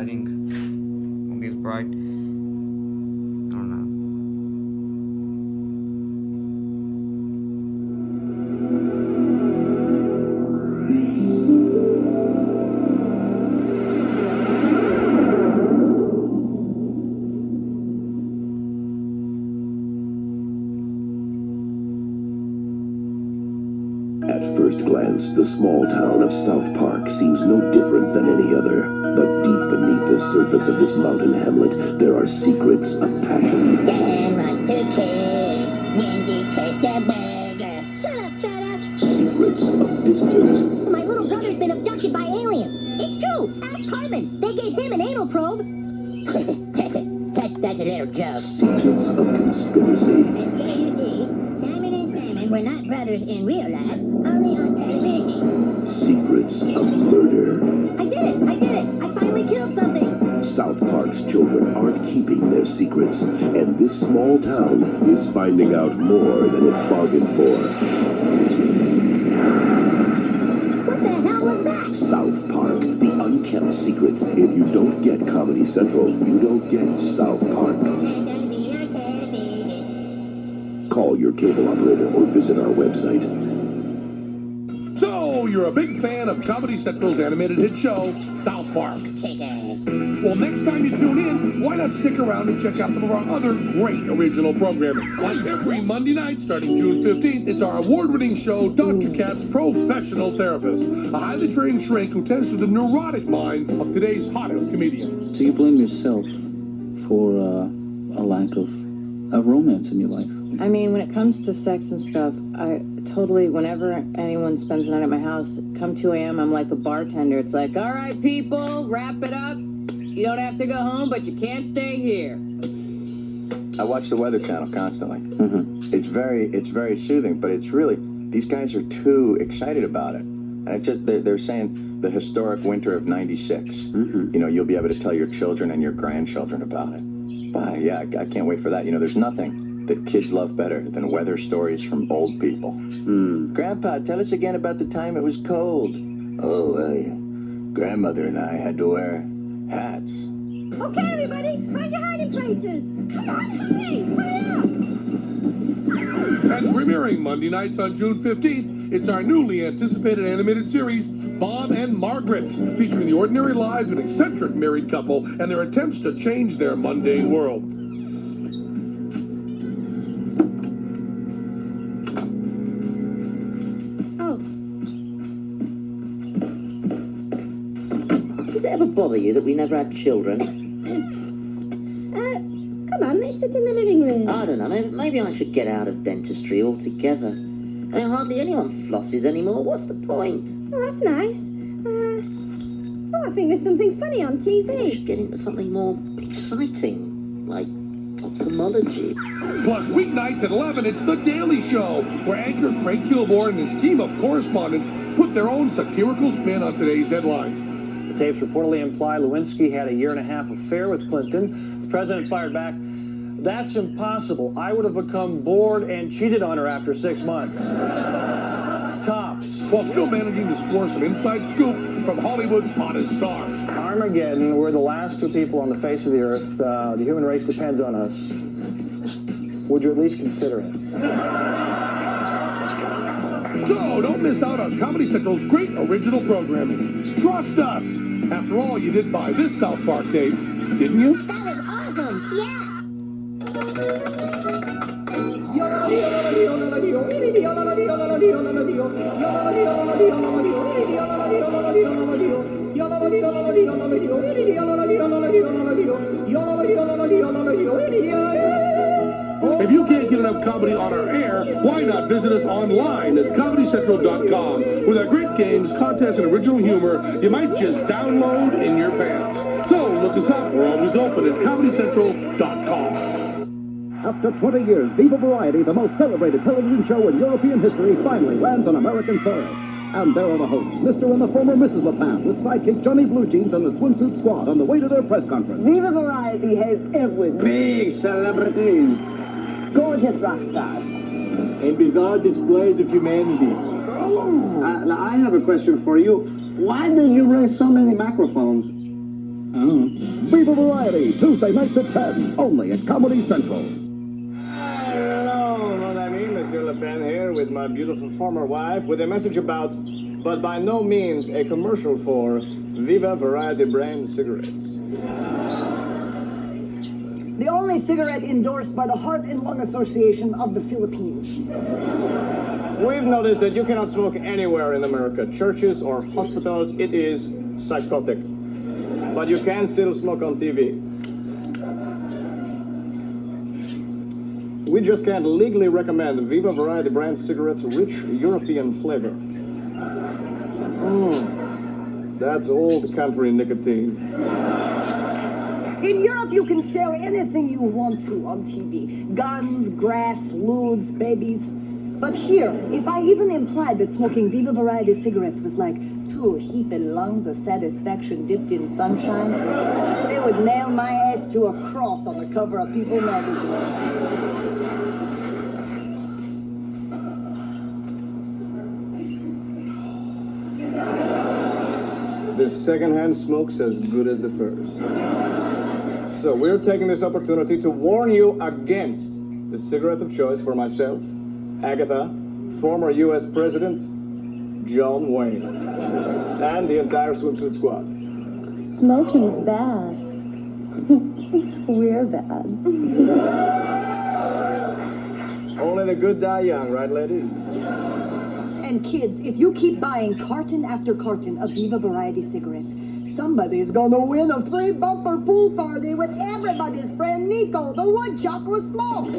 lighting won't be as bright. I don't know. At first glance, the small town of South Park seems no different than any other. But deep beneath the surface of this mountain hamlet, there are secrets of passion. Damn right to kiss when you taste the burger. Shut up, fat ass. Secrets of distance. My little brother's been abducted by aliens. It's true. Ask Cartman. They gave him an anal probe. That's a little joke. Secrets of conspiracy. And here you see, Simon and Simon were not brothers in real life, only on television. Secrets of murder. I did it! I finally killed something! South Park's children aren't keeping their secrets, and this small town is finding out more than it bargained for. What the hell was that? South Park, the unkept secret. If you don't get Comedy Central, you don't get South Park. I'm gonna be on television. Call your cable operator or visit our website. So, you're a big fan of Comedy Central's animated hit show, South Park. Kick ass. Well, next time you tune in, why not stick around and check out some of our other great original programming? Like every Monday night, starting June 15th, it's our award-winning show, Dr. Kat's Professional Therapist, a highly trained shrink who tends to the neurotic minds of today's hottest comedians. So you blame yourself for a lack of romance in your life? I mean, when it comes to sex and stuff, I totally, whenever anyone spends the night at my house, come 2 a.m., I'm like a bartender. It's like, all right, people, wrap it up. You don't have to go home, but you can't stay here. I watch the Weather Channel constantly. Mm-hmm. It's very soothing, but it's really, these guys are too excited about it. And they're saying the historic winter of '96. Mm-hmm. You know, you'll be able to tell your children and your grandchildren about it. But yeah, I can't wait for that. You know, there's nothing that kids love better than weather stories from old people. Grandpa, tell us again about the time it was cold. Oh, grandmother and I had to wear hats. Okay, everybody, find your hiding places. Come on, hurry up. And premiering Monday nights on June 15th, it's our newly anticipated animated series, Bob and Margaret, featuring the ordinary lives of an eccentric married couple and their attempts to change their mundane world. Does it ever bother you that we never had children? Come on, let's sit in the living room. I don't know, maybe I should get out of dentistry altogether. I mean, hardly anyone flosses anymore. What's the point? Oh, that's nice. I think there's something funny on I TV. should get into something more exciting, like ophthalmology. Plus, weeknights at 11, it's The Daily Show, where anchor Craig Kilborn and his team of correspondents put their own satirical spin on today's headlines. The tapes reportedly imply Lewinsky had a year-and-a-half affair with Clinton. The president fired back, "That's impossible. I would have become bored and cheated on her after 6 months." Tops. While still managing to score some inside scoop from Hollywood's hottest stars. Armageddon, we're the last 2 people on the face of the earth. The human race depends on us. Would you at least consider it? So, don't miss out on Comedy Central's great original programming. Trust us! After all, you did buy this South Park tape, didn't you? That was awesome. Yeah. If you can't get enough comedy on our air, why not visit us online at ComedyCentral.com, with our great games, contests, and original humor you might just download in your pants. So look us up. We're always open at ComedyCentral.com. After 20 years, Viva Variety, the most celebrated television show in European history, finally lands on American soil. And there are the hosts, Mr. and the former Mrs. LaPan, with sidekick Johnny Blue Jeans and the Swimsuit Squad on the way to their press conference. Viva Variety has everything. Big celebrities. Gorgeous rock stars. And bizarre displays of humanity. Now, I have a question for you. Why did you raise so many microphones? Oh. Viva Variety, Tuesday nights at 10, only at Comedy Central. Hello, mon ami, Monsieur Le Pen here with my beautiful former wife with a message about, but by no means a commercial for, Viva Variety brand cigarettes. The only cigarette endorsed by the Heart and Lung Association of the Philippines. We've noticed that you cannot smoke anywhere in America, churches or hospitals. It is psychotic. But you can still smoke on TV. We just can't legally recommend Viva Variety brand cigarettes' rich European flavor. That's old country nicotine. In Europe, you can sell anything you want to on TV. Guns, grass, lewds, babies. But here, if I even implied that smoking Viva Variety cigarettes was like two heaping lungs of satisfaction dipped in sunshine, they would nail my ass to a cross on the cover of People magazine. The secondhand smoke's as good as the first. So we're taking this opportunity to warn you against the cigarette of choice for myself, Agatha, former U.S. President, John Wayne, and the entire swimsuit squad. Smoking's bad. We're bad. Only the good die young, right, ladies? And kids, if you keep buying carton after carton of Viva Variety cigarettes, somebody's gonna win a free bumper pool party with everybody's friend Nico, the woodchuck who smokes.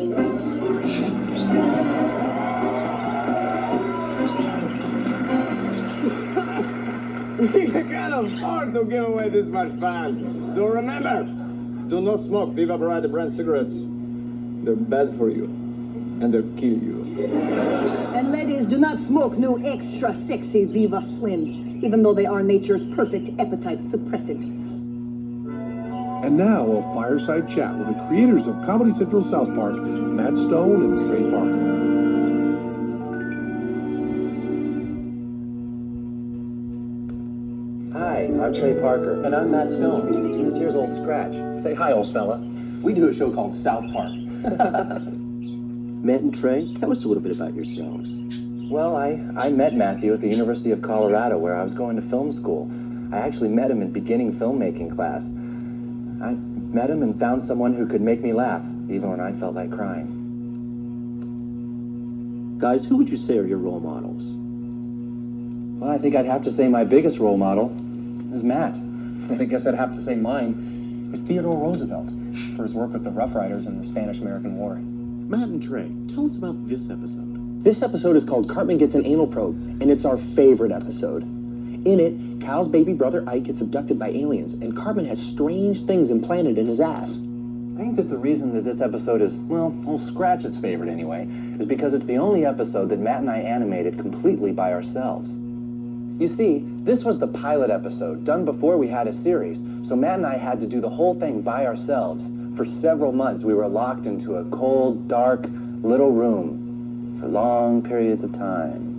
We can't afford to give away this much fun. So remember, do not smoke Viva Variety brand cigarettes. They're bad for you, and they'll kill you. And ladies, do not smoke new extra sexy Viva Slims, even though they are nature's perfect appetite suppressant. And now a fireside chat with the creators of Comedy Central South Park, Matt Stone and Trey Parker. Hi, I'm Trey Parker. And I'm Matt Stone. And this here's Old Scratch. Say hi, old fella. We do a show called South Park. Matt and Trey, tell us a little bit about yourselves. Well, I met Matthew at the University of Colorado, where I was going to film school. I actually met him in beginning filmmaking class. I met him and found someone who could make me laugh, even when I felt like crying. Guys, who would you say are your role models? Well, I think I'd have to say my biggest role model is Matt. I guess I'd have to say mine is Theodore Roosevelt, for his work with the Rough Riders in the Spanish-American War. Matt and Trey, tell us about this episode. This episode is called Cartman Gets an Anal Probe, and it's our favorite episode. In it, Cal's baby brother Ike gets abducted by aliens, and Cartman has strange things implanted in his ass. I think that the reason that this episode is, well, Old Scratch's favorite anyway, is because it's the only episode that Matt and I animated completely by ourselves. You see, this was the pilot episode, done before we had a series, so Matt and I had to do the whole thing by ourselves. For several months, we were locked into a cold, dark, little room for long periods of time.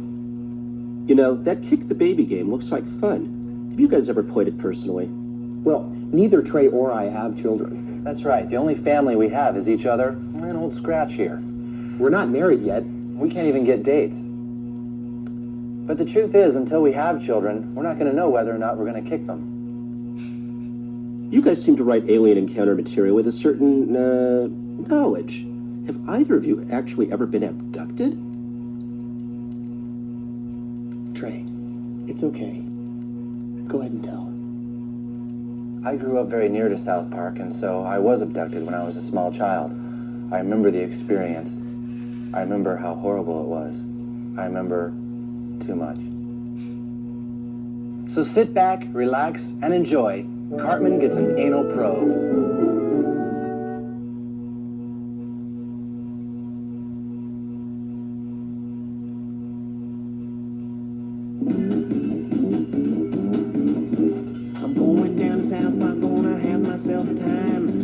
You know, that Kick the Baby game looks like fun. Have you guys ever played it personally? Well, neither Trey or I have children. That's right. The only family we have is each other and Old Scratch here. We're not married yet. We can't even get dates. But the truth is, until we have children, we're not going to know whether or not we're going to kick them. You guys seem to write alien encounter material with a certain, knowledge. Have either of you actually ever been abducted? Trey, it's okay. Go ahead and tell. I grew up very near to South Park, and so I was abducted when I was a small child. I remember the experience. I remember how horrible it was. I remember too much. So sit back, relax, and enjoy. Cartman Gets an Anal Probe. I'm going down south, I'm gonna have myself a time.